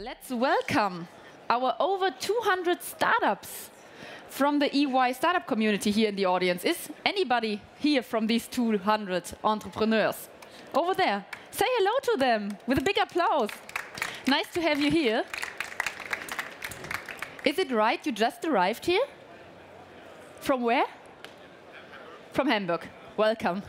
Let's welcome our over 200 startups from the EY startup community here in the audience. Is anybody here from these 200 entrepreneurs? Over there. Say hello to them with a big applause. Nice to have you here. Is it right you just arrived here? From where? From Hamburg. Welcome.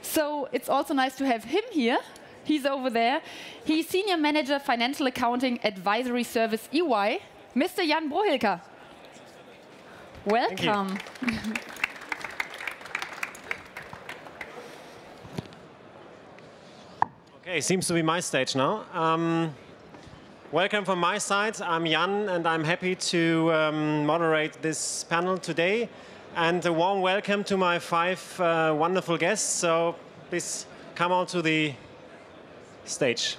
So it's also nice to have him here. He's over there. He's Senior Manager Financial Accounting Advisory Service EY, Mr. Jan Brohilka. Welcome. Okay, seems to be my stage now. Welcome from my side. I'm Jan, and I'm happy to moderate this panel today. And a warm welcome to my 5 wonderful guests. So please come on to the stage.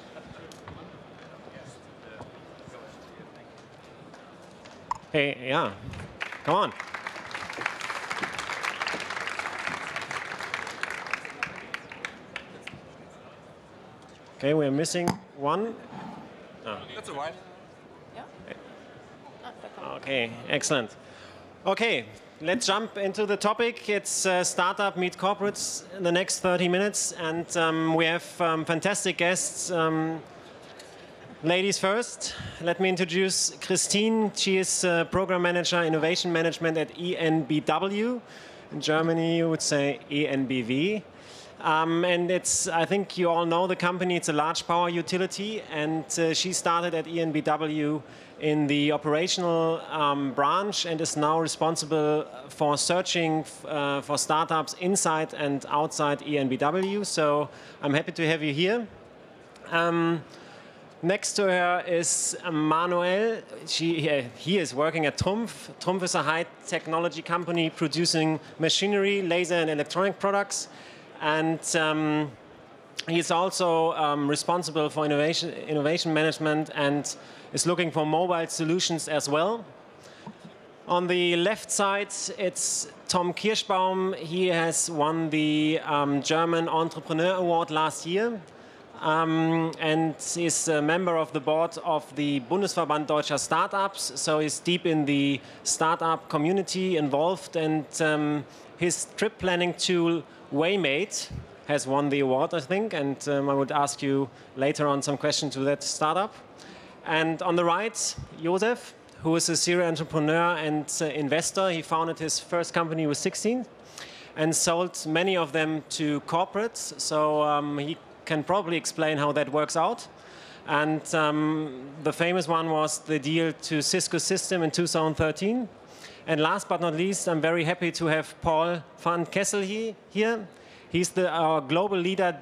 Hey, yeah, come on. Okay, we're missing one. Oh. That's all right. Yeah. Okay, excellent. Okay, let's jump into the topic. It's Startup Meet Corporates in the next 30 minutes. And we have fantastic guests. Ladies first, let me introduce Christine. She is Program Manager, Innovation Management at EnBW. In Germany, you would say EnBW. And it's, I think you all know the company. It's a large power utility. And she started at EnBW in the operational branch and is now responsible for searching for startups inside and outside EnBW. So I'm happy to have you here. Next to her is Manuel. He is working at Trumpf. Trumpf is a high technology company producing machinery, laser and electronic products. And he's also responsible for innovation management and is looking for mobile solutions as well. On the left side, it's Tom Kirschbaum. He has won the German Entrepreneur Award last year. And is a member of the board of the Bundesverband Deutscher Startups, so he's deep in the startup community involved, and his trip planning tool Waymate has won the award, I think, and I would ask you later on some questions to that startup. And on the right, Josef, who is a serial entrepreneur and investor. He founded his first company with 16 and sold many of them to corporates, so he can probably explain how that works out. And the famous one was the deal to Cisco System in 2013. And last but not least, I'm very happy to have Paul van Kessel here. He's our global leader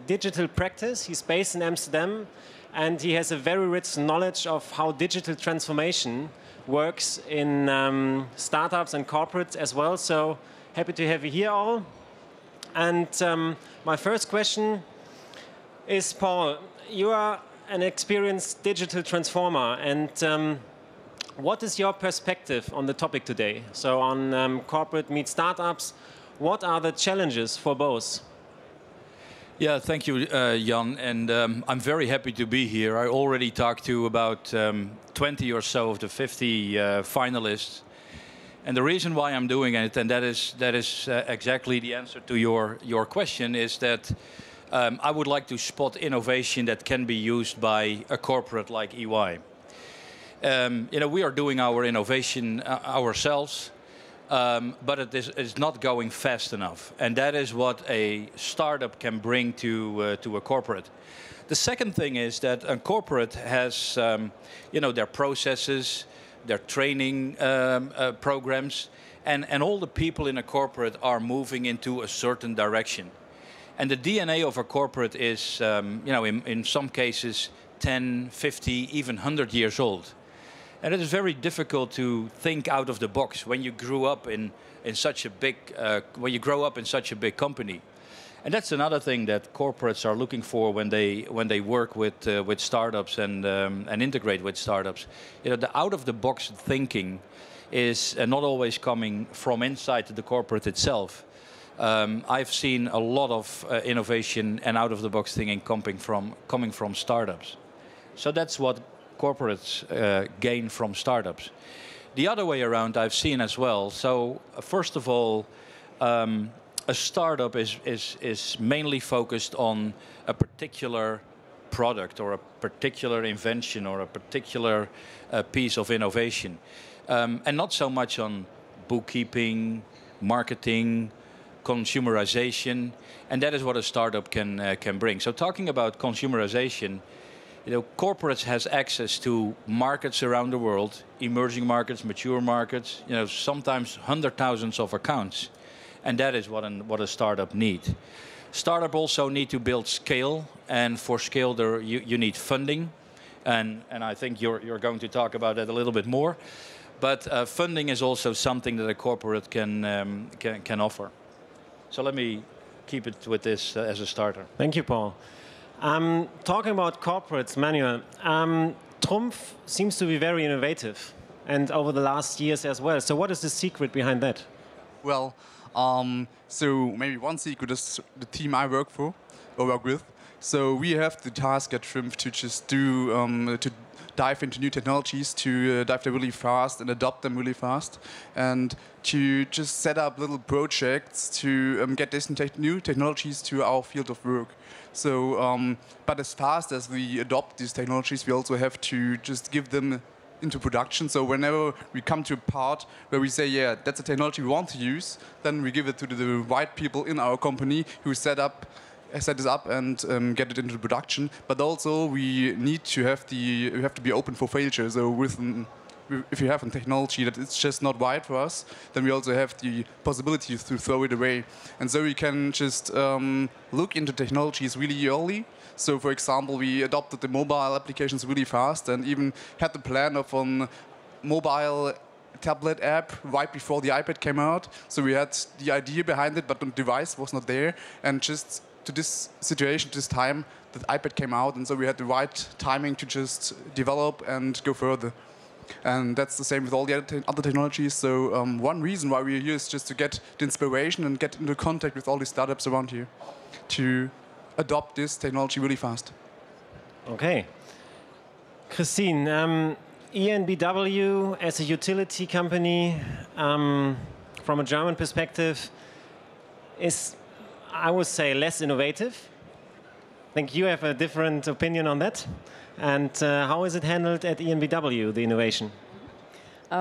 digital practice. He's based in Amsterdam, and he has a very rich knowledge of how digital transformation works in startups and corporates as well. So happy to have you here all. And my first question is, Paul, you are an experienced digital transformer, and what is your perspective on the topic today? So on corporate meet startups, what are the challenges for both? Yeah, thank you, Jan, and I'm very happy to be here. I already talked to about 20 or so of the 50 finalists, and the reason why I'm doing it, and that is exactly the answer to your question, is that I would like to spot innovation that can be used by a corporate like EY. We are doing our innovation ourselves, but it is not going fast enough. And that is what a startup can bring to a corporate. The second thing is that a corporate has their processes, their training programs, and all the people in a corporate are moving into a certain direction. And the DNA of a corporate is, in some cases, 10, 50, even 100 years old. And it is very difficult to think out of the box when you grew up in such a big, grow up in such a big company. And that's another thing that corporates are looking for when they work with startups and integrate with startups. The out of the box thinking is not always coming from inside the corporate itself. I've seen a lot of innovation and out-of-the-box thinking coming from startups. So that's what corporates gain from startups. The other way around I've seen as well. So first of all, a startup is mainly focused on a particular product or a particular invention or a particular piece of innovation, and not so much on bookkeeping, marketing, consumerization, and that is what a startup can bring. So talking about consumerization, corporates has access to markets around the world, emerging markets, mature markets, sometimes hundred thousands of accounts, and that is what a startup need. Startup also need to build scale, and for scale you need funding, and I think you're going to talk about that a little bit more. But funding is also something that a corporate can offer. So let me keep it with this as a starter. Thank you, Paul. Talking about corporates, Manuel, Trumpf seems to be very innovative, and over the last years as well. So what is the secret behind that? Well, so maybe one secret is the team I work with. So we have the task at Trumpf to just to dive into new technologies, to dive them really fast and adopt them really fast, and to just set up little projects to get these new technologies to our field of work. So, but as fast as we adopt these technologies, we also have to just give them into production. So whenever we come to a part where we say, yeah, that's a technology we want to use, then we give it to the right people in our company who set this up and get it into production. But also we need to have to be open for failure. So if you have a technology that it's just not right for us, then we also have the possibility to throw it away. And so we can just look into technologies really early. So for example, we adopted the mobile applications really fast and even had the plan of a mobile tablet app right before the iPad came out. So we had the idea behind it, but the device was not there. And just to this situation, this time, the iPad came out, and so we had the right timing to just develop and go further. And that's the same with all the other technologies. So one reason why we're here is just to get the inspiration and get into contact with all these startups around here to adopt this technology really fast. Okay. Christine, EnBW as a utility company, from a German perspective, is, I would say, less innovative. I think you have a different opinion on that. And how is it handled at EnBW, the innovation?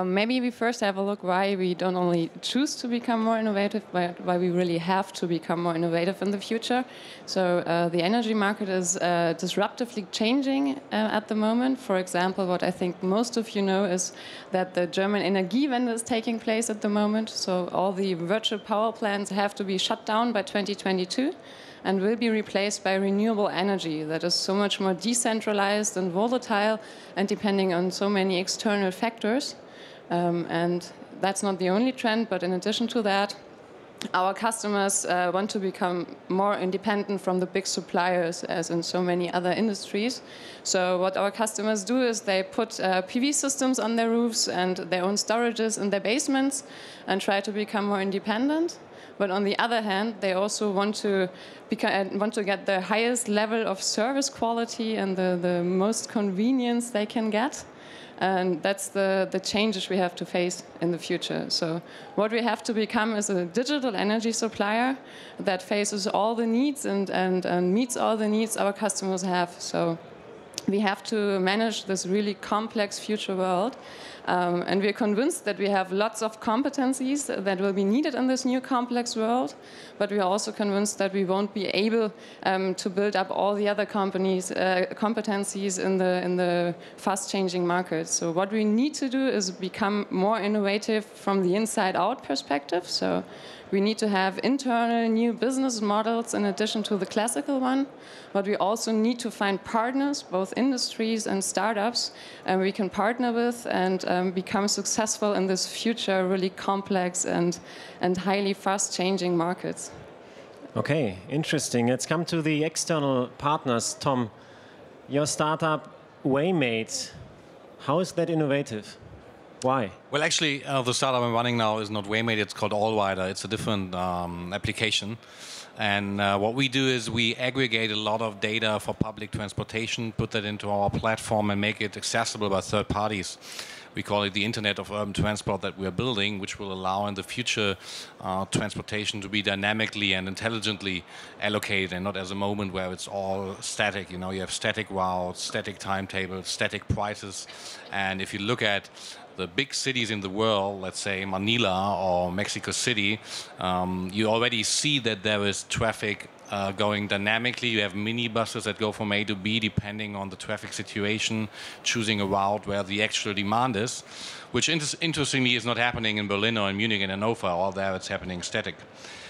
Maybe we first have a look why we don't only choose to become more innovative, but why we really have to become more innovative in the future. So the energy market is disruptively changing at the moment. For example, what I think most of you know is that the German Energiewende is taking place at the moment. So all the virtual power plants have to be shut down by 2022. And will be replaced by renewable energy that is so much more decentralized and volatile and depending on so many external factors. And that's not the only trend, but in addition to that, our customers want to become more independent from the big suppliers, as in so many other industries. So what our customers do is they put PV systems on their roofs and their own storages in their basements and try to become more independent. But on the other hand, they also want to get the highest level of service quality and the most convenience they can get. And that's the changes we have to face in the future. So what we have to become is a digital energy supplier that faces all the needs and meets all the needs our customers have. So we have to manage this really complex future world. And we're convinced that we have lots of competencies that will be needed in this new complex world, but we are also convinced that we won't be able to build up all the other competencies in the fast-changing market. So what we need to do is become more innovative from the inside-out perspective. So we need to have internal new business models in addition to the classical one, but we also need to find partners, both industries and startups, we can partner with and become successful in this future really complex and highly fast-changing markets. Okay, interesting. Let's come to the external partners. Tom, your startup, Waymate, how is that innovative? Why? Well, actually, the startup I'm running now is not Waymate, it's called Allrider. It's a different application. And what we do is we aggregate a lot of data for public transportation, put that into our platform and make it accessible by third parties. We call it the Internet of Urban Transport that we're building, which will allow in the future transportation to be dynamically and intelligently allocated, and not as a moment where it's all static. You know, you have static routes, static timetables, static prices. And if you look at the big cities in the world, let's say Manila or Mexico City, you already see that there is traffic going dynamically. You have minibuses that go from A to B depending on the traffic situation, choosing a route where the actual demand is, which interestingly is not happening in Berlin or in Munich and Hannover. All there it's happening static.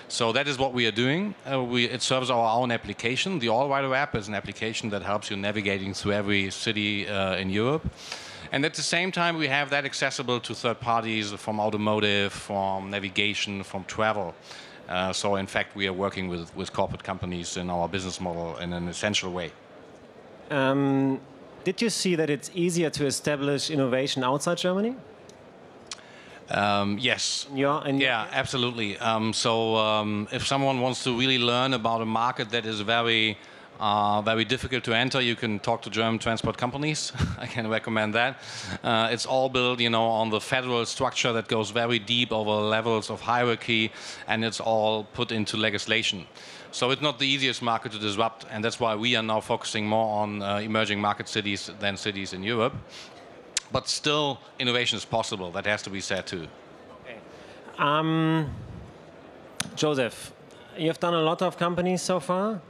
So that is what we are doing. It serves our own application. The Allrider app is an application that helps you navigating through every city in Europe. And at the same time, we have that accessible to third parties from automotive, from navigation, from travel. So in fact, we are working with corporate companies in our business model in an essential way. Did you see that it's easier to establish innovation outside Germany? Yes. Yeah, absolutely. If someone wants to really learn about a market that is very difficult to enter, you can talk to German transport companies. I can recommend that. It's all built, on the federal structure that goes very deep over levels of hierarchy, and it's all put into legislation. So it's not the easiest market to disrupt, and that's why we are now focusing more on emerging market cities than cities in Europe. But still, innovation is possible. That has to be said too. Okay. Joseph, you've done a lot of companies so far.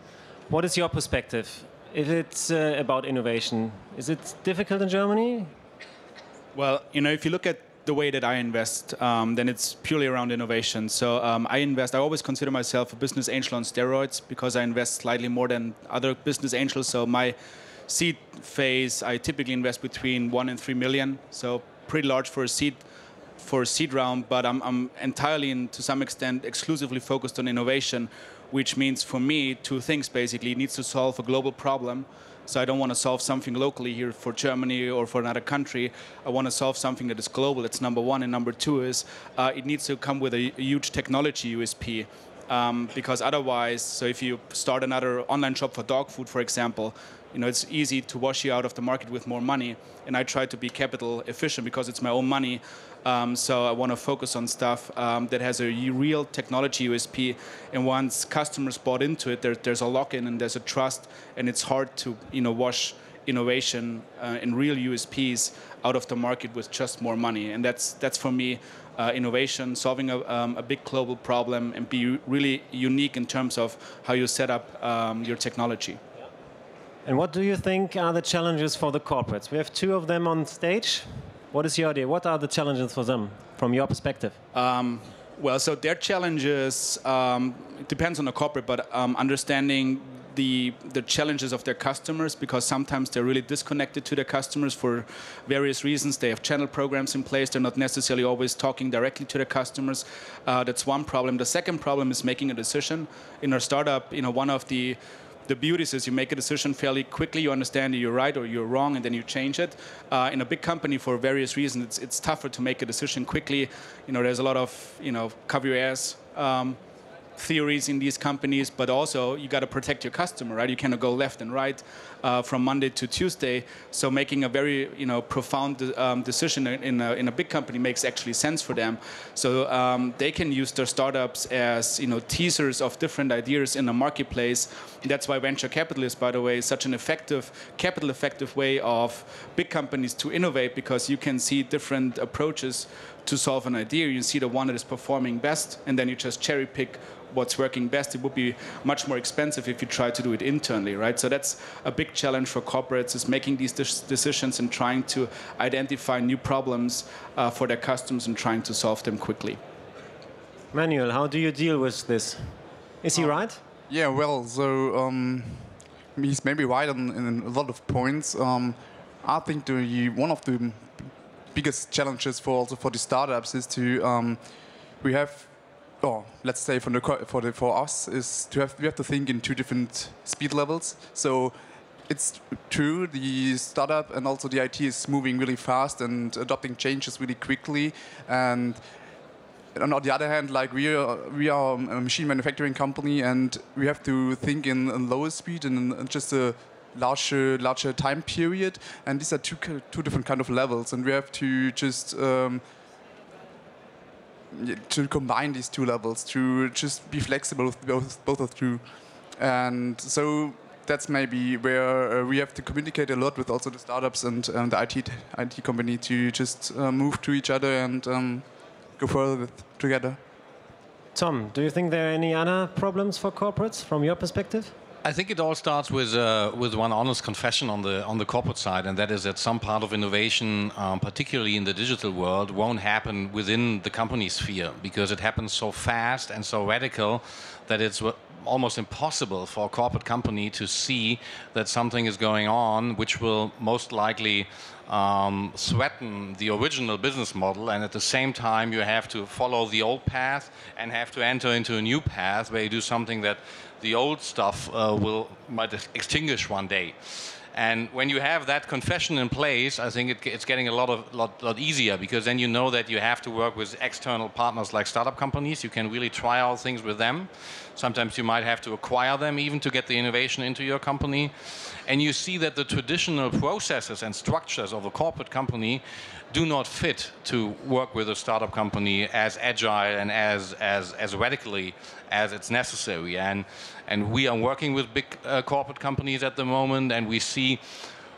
What is your perspective? If it's about innovation, is it difficult in Germany? Well, if you look at the way that I invest, then it's purely around innovation. So I always consider myself a business angel on steroids because I invest slightly more than other business angels. So my seed phase, I typically invest between 1 and 3 million. So pretty large for a seed round, but I'm entirely and to some extent exclusively focused on innovation, which means for me, two things basically. It needs to solve a global problem. So I don't want to solve something locally here for Germany or for another country. I want to solve something that is global. That's number one. And number two is it needs to come with a huge technology USP. Because otherwise, so if you start another online shop for dog food, for example, it's easy to wash you out of the market with more money. And I try to be capital efficient because it's my own money. So I want to focus on stuff that has a real technology USP. And once customers bought into it, there's a lock-in and there's a trust. And it's hard to wash innovation and real USPs out of the market with just more money. And that's for me, innovation, solving a big global problem and be really unique in terms of how you set up your technology. And what do you think are the challenges for the corporates? We have two of them on stage. What is your idea? What are the challenges for them, from your perspective? Well, so their challenges, it depends on the corporate, but understanding the challenges of their customers, because sometimes they're really disconnected to their customers for various reasons. They have channel programs in place. They're not necessarily always talking directly to their customers. That's one problem. The second problem is making a decision. In our startup, one of the beauties is you make a decision fairly quickly. You understand that you're right or you're wrong, and then you change it. In a big company, for various reasons, it's tougher to make a decision quickly. There's a lot of cover your ass theories in these companies, but also you got to protect your customer, right? You cannot go left and right from Monday to Tuesday. So making a very profound decision in a big company makes actually sense for them. So they can use their startups as teasers of different ideas in the marketplace. That's why venture capital is, by the way, such an capital effective way of big companies to innovate, because you can see different approaches to solve an idea. You see the one that is performing best, and then you just cherry pick what's working best. It would be much more expensive if you try to do it internally, right? So that's a big challenge for corporates, is making these decisions and trying to identify new problems for their customers and trying to solve them quickly. Manuel, how do you deal with this? Is he right? Yeah, well, so he's maybe right in a lot of points. I think one of the biggest challenges for the startups is to we have. Let's say for us is we have to think in two different speed levels. So it's true, the startup and also the IT is moving really fast and adopting changes really quickly. And on the other hand, like we are a machine manufacturing company, and we have to think in lower speed and in just a larger time period. And these are two different kind of levels, and we have to just to combine these two levels to just be flexible with both of two. And so that's maybe where we have to communicate a lot with also the startups and the IT company to just move to each other and go further together. Tom, do you think there are any other problems for corporates from your perspective? I think it all starts with one honest confession on the corporate side, and that is that some part of innovation, particularly in the digital world, won't happen within the company sphere because it happens so fast and so radical that it's almost impossible for a corporate company to see that something is going on which will most likely threaten the original business model, and at the same time you have to follow the old path and have to enter into a new path where you do something that the old stuff might extinguish one day. And when you have that confession in place, I think it's getting a lot easier, because then you know that you have to work with external partners like startup companies. You can really try out things with them. Sometimes you might have to acquire them even to get the innovation into your company. And you see that the traditional processes and structures of a corporate company do not fit to work with a startup company as agile and as radically as it's necessary. And we are working with big corporate companies at the moment, and we see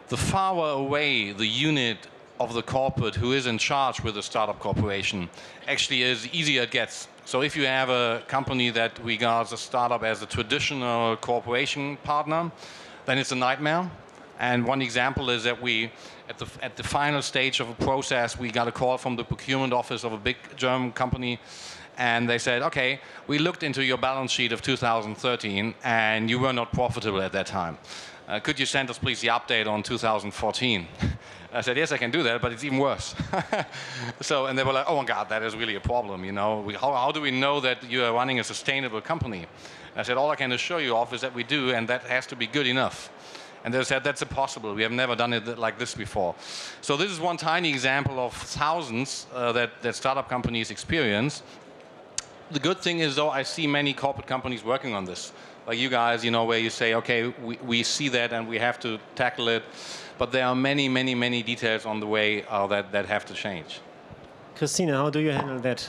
the farther away the unit of the corporate who is in charge with a startup corporation actually is, easier it gets. So if you have a company that regards a startup as a traditional corporation partner, then it's a nightmare. And one example is that we, at the final stage of a process, we got a call from the procurement office of a big German company, and they said, okay, we looked into your balance sheet of 2013 and you were not profitable at that time. Could you send us please the update on 2014? I said, yes, I can do that, but it's even worse. So, and they were like, oh my God, that is really a problem, you know. How do we know that you are running a sustainable company? I said, all I can assure you of is that we do, and that has to be good enough. And they said, that's impossible. We have never done it like this before. So this is one tiny example of thousands that startup companies experience. The good thing is, though, I see many corporate companies working on this. Like you guys, you know, where you say, okay, we see that and we have to tackle it. But there are many, many, many details on the way that have to change. Christina, how do you handle that?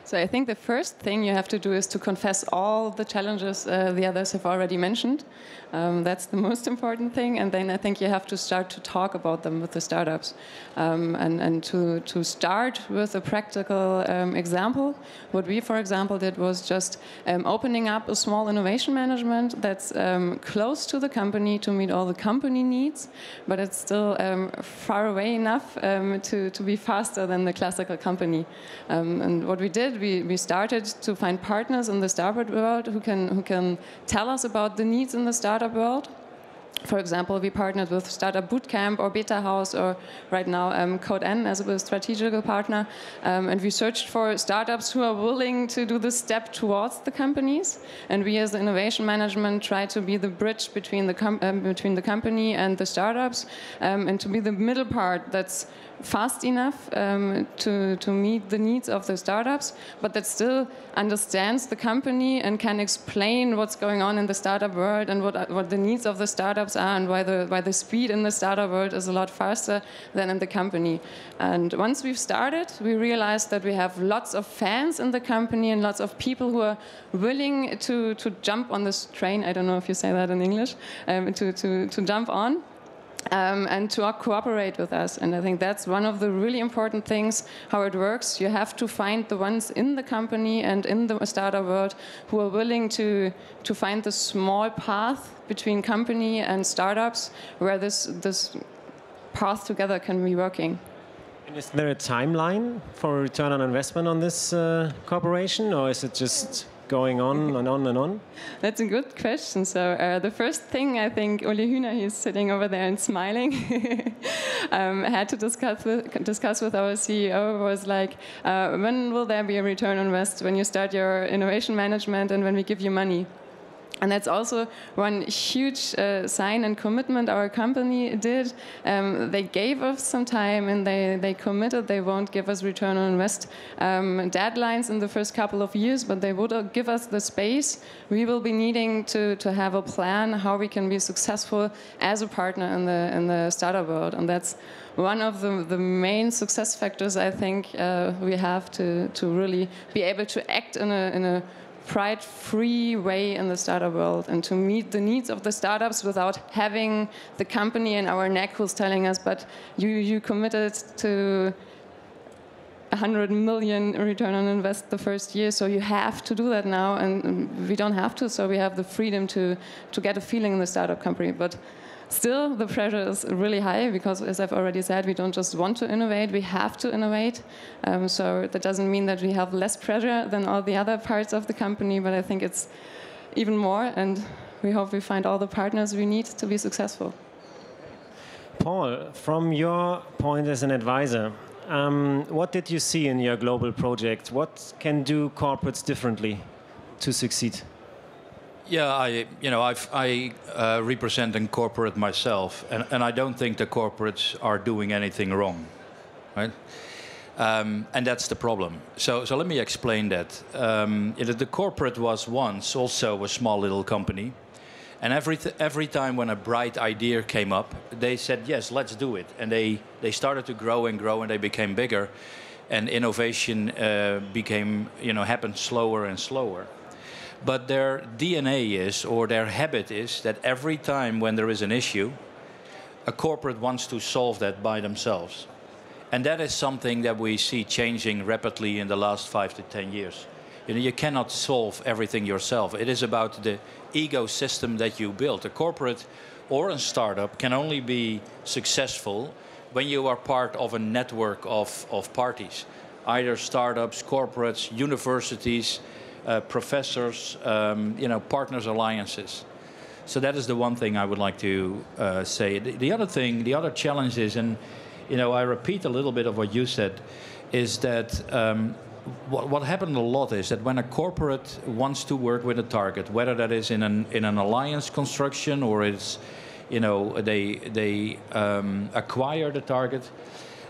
So I think the first thing you have to do is to confess all the challenges the others have already mentioned. That's the most important thing. And then I think you have to start to talk about them with the startups. And to start with a practical example, what we, for example, did was just opening up a small innovation management that's close to the company to meet all the company needs, but it's still far away enough to be faster than the classical company. And what we did, we started to find partners in the startup world who can tell us about the needs in the startup world. For example, we partnered with Startup Bootcamp or Beta House, or right now Code-N as a strategical partner. And we searched for startups who are willing to do the step towards the companies. And we as the innovation management try to be the bridge between the company and the startups, and to be the middle part that's fast enough to meet the needs of the startups, but that still understands the company and can explain what's going on in the startup world and what the needs of the startups are, and why the speed in the startup world is a lot faster than in the company. And once we've started, we realized that we have lots of fans in the company and lots of people who are willing to jump on this train. I don't know if you say that in English, to jump on. And to cooperate with us. And I think that's one of the really important things, how it works. You have to find the ones in the company and in the startup world who are willing to find the small path between company and startups where this path together can be working. And is there a timeline for return on investment on this cooperation, or is it just going on and on and on? That's a good question. So the first thing, I think Uli Hühner, he's sitting over there and smiling, had to discuss with our CEO was like, when will there be a return on invest when you start your innovation management and when we give you money? And that's also one huge sign and commitment our company did. They gave us some time and they committed they won't give us return on invest deadlines in the first couple of years, but they would give us the space. We will be needing to have a plan how we can be successful as a partner in the startup world. And that's one of the main success factors I think we have to really be able to act in a pride-free way in the startup world and to meet the needs of the startups without having the company in our neck who's telling us, but you committed to 100 million return on invest the first year, so you have to do that now, and we don't have to, so we have the freedom to get a feeling in the startup company. But still, the pressure is really high because, as I've already said, we don't just want to innovate, we have to innovate. So that doesn't mean that we have less pressure than all the other parts of the company, but I think it's even more, and we hope we find all the partners we need to be successful. Paul, from your point as an advisor, what did you see in your global project? What can do corporates differently to succeed? Yeah, I represent a corporate myself, and I don't think the corporates are doing anything wrong, right? And that's the problem. So let me explain that. The corporate was once also a small little company, and every time when a bright idea came up, they said, yes, let's do it. And they started to grow and grow, and they became bigger, and innovation happened slower and slower. But their DNA is, or their habit is, that every time when there is an issue, a corporate wants to solve that by themselves. And that is something that we see changing rapidly in the last 5 to 10 years. You cannot solve everything yourself. It is about the ecosystem that you build. A corporate or a startup can only be successful when you are part of a network of parties, either startups, corporates, universities, professors, partners, alliances. So that is the one thing I would like to say. The other challenge is, and I repeat a little bit of what you said, is that what happened a lot is that when a corporate wants to work with a target, whether that is in an alliance construction or it's they acquire the target,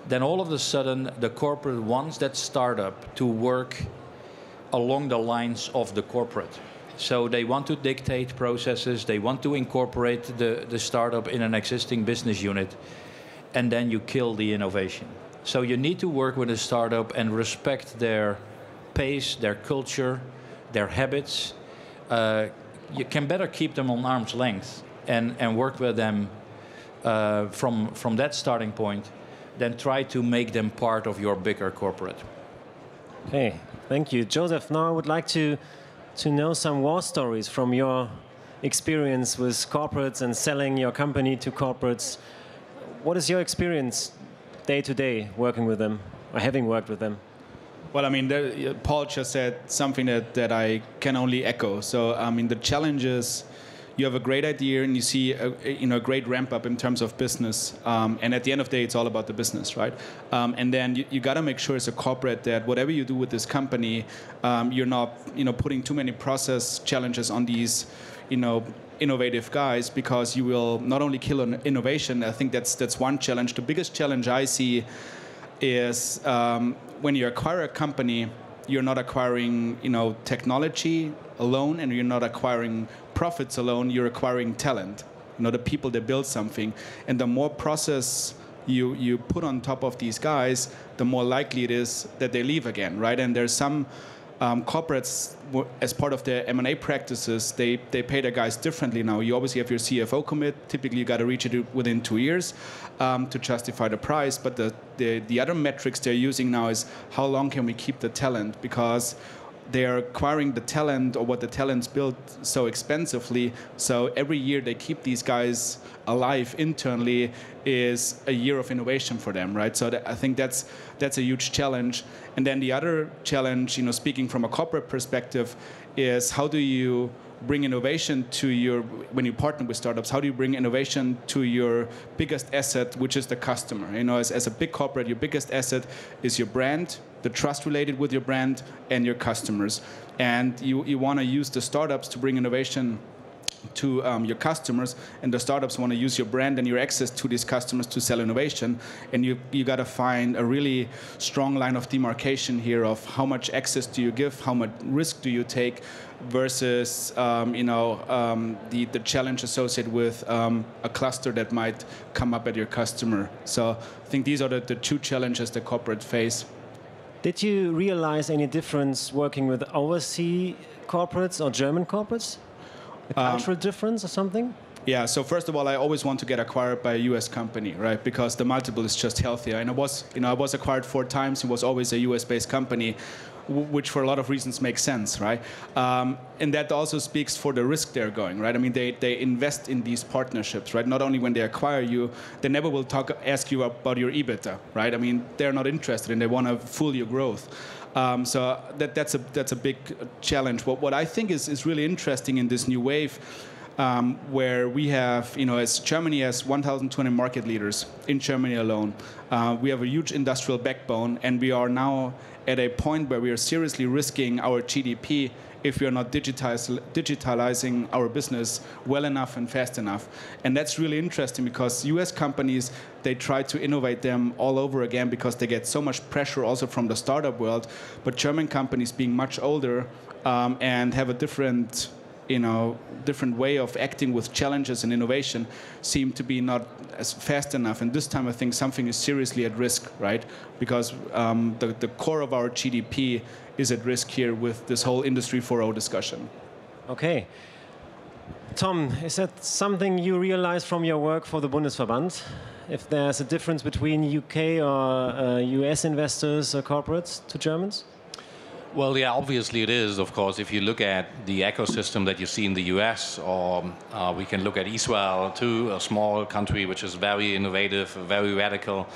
then all of a sudden the corporate wants that startup to work along the lines of the corporate. So they want to dictate processes, they want to incorporate the startup in an existing business unit, and then you kill the innovation. So you need to work with a startup and respect their pace, their culture, their habits. You can better keep them on arm's length and work with them from that starting point than try to make them part of your bigger corporate. Okay. Thank you. Joseph, now I would like to know some war stories from your experience with corporates and selling your company to corporates. What is your experience day to day working with them or having worked with them? Well, I mean, Paul just said something that I can only echo. So, I mean, the challenge is you have a great idea and you see a great ramp up in terms of business, and at the end of the day, it's all about the business, right? And then you got to make sure as a corporate that whatever you do with this company, you're not putting too many process challenges on these innovative guys, because you will not only kill an innovation. I think that's one challenge. The biggest challenge I see is when you acquire a company, you're not acquiring technology alone, and you're not acquiring profits alone, you're acquiring talent, the people that build something. And the more process you put on top of these guys, the more likely it is that they leave again, right? And there's some corporates, as part of their M&A practices, they pay their guys differently now. You obviously have your CFO commit. Typically, you got to reach it within 2 years to justify the price. But the other metrics they're using now is how long can we keep the talent, because they're acquiring the talent or what the talent's built so expensively. So every year they keep these guys alive internally is a year of innovation for them, right? So I think that's a huge challenge. And then the other challenge, speaking from a corporate perspective, is how do you bring innovation to when you partner with startups, how do you bring innovation to your biggest asset, which is the customer? As a big corporate, your biggest asset is your brand, the trust related with your brand, and your customers. And you want to use the startups to bring innovation to your customers, and the startups want to use your brand and your access to these customers to sell innovation, and you got to find a really strong line of demarcation here of how much access do you give, how much risk do you take, versus the challenge associated with a cluster that might come up at your customer. So I think these are the two challenges the corporate face. Did you realize any difference working with overseas corporates or German corporates? A cultural difference or something? Yeah, so first of all, I always want to get acquired by a US company, right? Because the multiple is just healthier. And I was acquired 4 times. It was always a US-based company, which for a lot of reasons makes sense, right? And that also speaks for the risk they're going, right? I mean, they invest in these partnerships, right? Not only when they acquire you, they never will ask you about your EBITDA, right? I mean, they're not interested and they want to fool your growth. So that's a big challenge. What I think is really interesting in this new wave, where we have, as Germany has 1,200 market leaders in Germany alone. We have a huge industrial backbone, and we are now at a point where we are seriously risking our GDP if we are not digitalizing our business well enough and fast enough. And that's really interesting because US companies, they try to innovate them all over again because they get so much pressure also from the startup world. But German companies, being much older and have a different way of acting with challenges and innovation, seem to be not as fast enough. And this time I think something is seriously at risk, right? Because the core of our GDP is at risk here with this whole Industry 4.0 discussion. Okay. Tom, is that something you realize from your work for the Bundesverband? If there's a difference between UK or US investors or corporates to Germans? Well, yeah, obviously it is, of course. If you look at the ecosystem that you see in the US, or we can look at Israel too, a small country which is very innovative, very radical.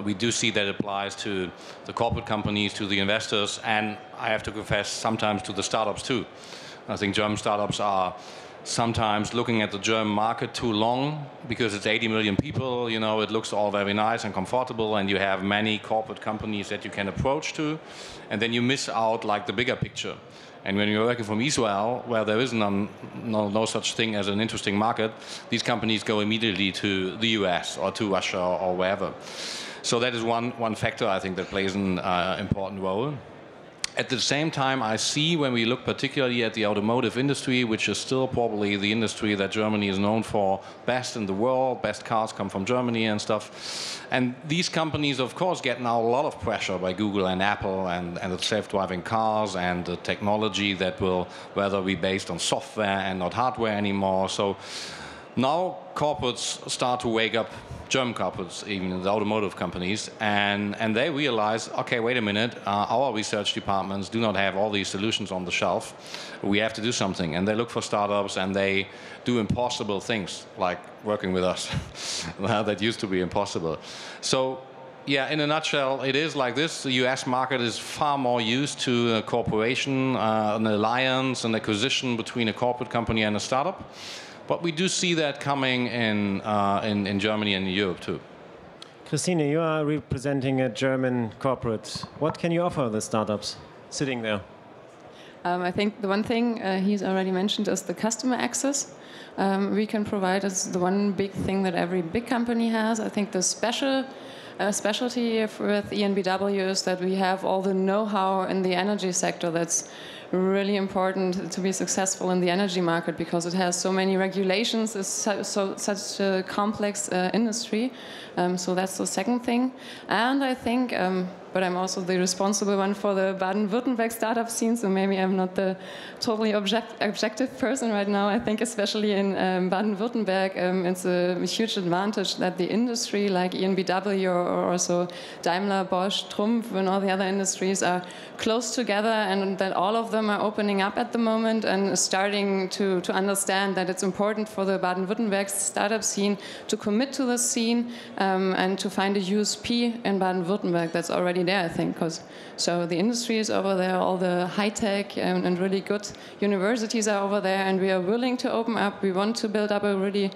We do see that applies to the corporate companies, to the investors, and I have to confess, sometimes to the startups too. I think German startups are sometimes looking at the German market too long because it's 80 million people, it looks all very nice and comfortable, and you have many corporate companies that you can approach to, and then you miss out like the bigger picture. And when you're working from Israel, where there is no such thing as an interesting market, these companies go immediately to the US or to Russia or wherever. So that is one factor I think that plays an important role. At the same time, I see when we look particularly at the automotive industry, which is still probably the industry that Germany is known for best in the world, best cars come from Germany and stuff. And these companies, of course, get now a lot of pressure by Google and Apple and the self-driving cars and the technology that will rather be based on software and not hardware anymore. So now corporates start to wake up, German corporates, even the automotive companies, and they realize, okay, wait a minute, our research departments do not have all these solutions on the shelf. We have to do something. And they look for startups and they do impossible things, like working with us. That used to be impossible. So, yeah, in a nutshell, it is like this. The US market is far more used to a cooperation, an alliance, an acquisition between a corporate company and a startup. But we do see that coming in Germany and in Europe too. Christine, you are representing a German corporate. What can you offer the startups sitting there? I think the one thing he's already mentioned is the customer access. We can provide as the one big thing that every big company has. I think the specialty with EnBW is that we have all the know-how in the energy sector that's really important to be successful in the energy market because it has so many regulations. It's such a complex industry. So that's the second thing. And I think, but I'm also the responsible one for the Baden-Württemberg startup scene, so maybe I'm not the totally objective person right now. I think especially in Baden-Württemberg, it's a huge advantage that the industry like EnBW or also Daimler, Bosch, Trumpf and all the other industries are close together and that all of them are opening up at the moment and starting to understand that it's important for the Baden-Württemberg startup scene to commit to the scene and to find a USP in Baden-Württemberg that's already there, I think. So the industry is over there, all the high-tech and really good universities are over there, and we are willing to open up. We want to build up a really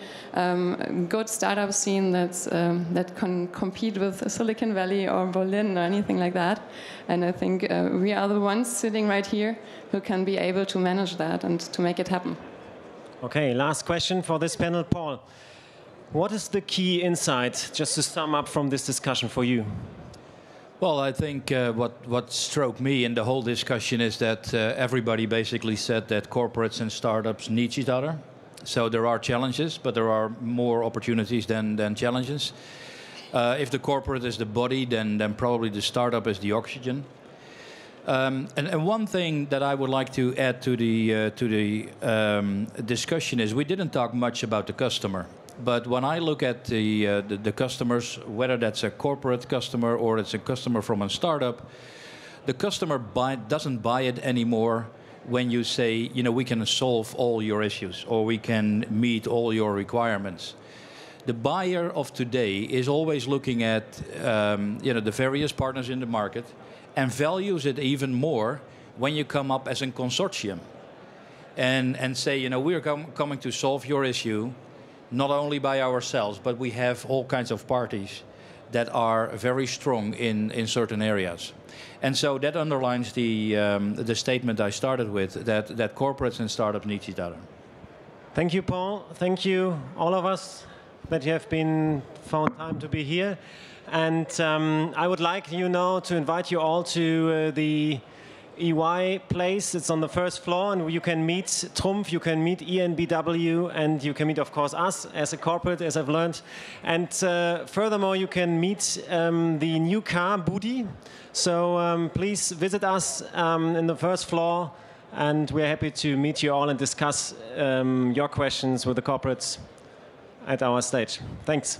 good startup scene that can compete with Silicon Valley or Berlin or anything like that. And I think we are the ones sitting right here who can be able to manage that and to make it happen. Okay, last question for this panel, Paul. What is the key insight, just to sum up from this discussion for you? Well, I think what struck me in the whole discussion is that everybody basically said that corporates and startups need each other. So there are challenges, but there are more opportunities than challenges. If the corporate is the body, then probably the startup is the oxygen. And one thing that I would like to add to the discussion is we didn't talk much about the customer. But when I look at the customers, whether that's a corporate customer or it's a customer from a startup, the customer doesn't buy it anymore when you say, you know, we can solve all your issues or we can meet all your requirements. The buyer of today is always looking at you know, the various partners in the market and values it even more when you come up as a consortium and say, you know, we're coming to solve your issue not only by ourselves, but we have all kinds of parties that are very strong in certain areas. And so that underlines the statement I started with, that corporates and startups need each other. Thank you, Paul. Thank you, all of us, that you have found time to be here. And I would like, you know, to invite you all to the EY place. It's on the first floor, and you can meet Trumpf, you can meet EnBW, and you can meet, of course, us as a corporate, as I've learned. And furthermore, you can meet the new car, Budi. So please visit us in the first floor, and we're happy to meet you all and discuss your questions with the corporates at our stage. Thanks.